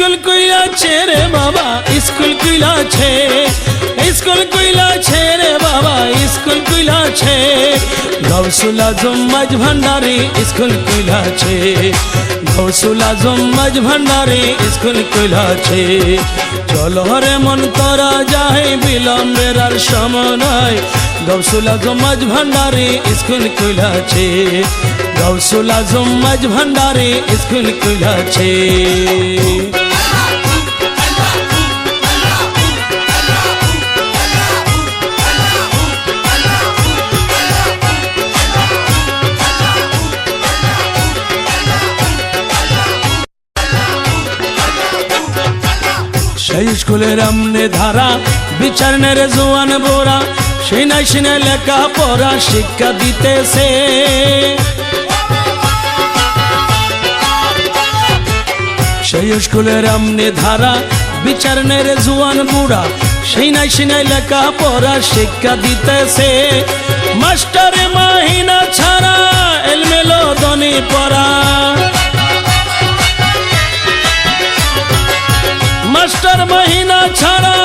School কইলাছে রে বাবা school কইলাছে, school কইলাছে রে বাবা স্কুল কইলাছে, গৌসুল আজম মাঝ ভান্ডারি স্কুল কইলাছে, গৌসুল আজম মাঝ ভান্ডারি স্কুল কইলাছে। চলো রে মন তোরা যাই বিলম্বের আর সময় নাই, গৌসুল আজম মাঝ ভান্ডারি স্কুল কইলাছে, গৌসুল আজম মাঝ ভান্ডারি স্কুল কইলাছে। সেই স্কুলের আমনে ধারা বিচার নেরে জোয়ান বোরা, সেই নাই সিনে লেখা পড়া শিক্ষা দিতেছে। সেই স্কুলের আমনে ধারা বিচার নেরে জোয়ান বুড়া, সেই নাই সিনে লেখা পড়া শিক্ষা দিতেছে। মাস্টারে মাহিনা ছাড়া এলমেলো দনি পড়া, মাস্টার মহিনা ছাড়া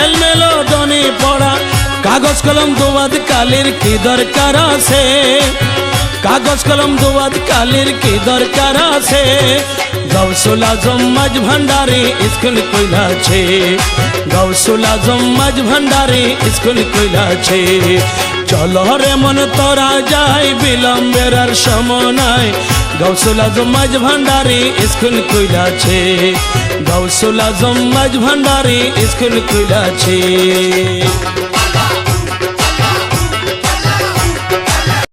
এলমেলো দনি পড়া, কাগজ কলম দোয়াদ কালির কি দরকার আছে, কাগজ কলম দোয়াদ কালির কি দরকার আছে, গৌসুল আজম মাঝ ভান্ডারি স্কুল কইলাছে, গৌসুল আজম মাঝ ভান্ডারি স্কুল কইলাছে। চলো রে মন তোরা যাই বিলম্বের আর সময় নাই, গৌসুল আজম মাঝ ভান্ডারি স্কুল কইলাছে, গৌসুল আজম মাঝ ভান্ডারি স্কুল কইলাছে।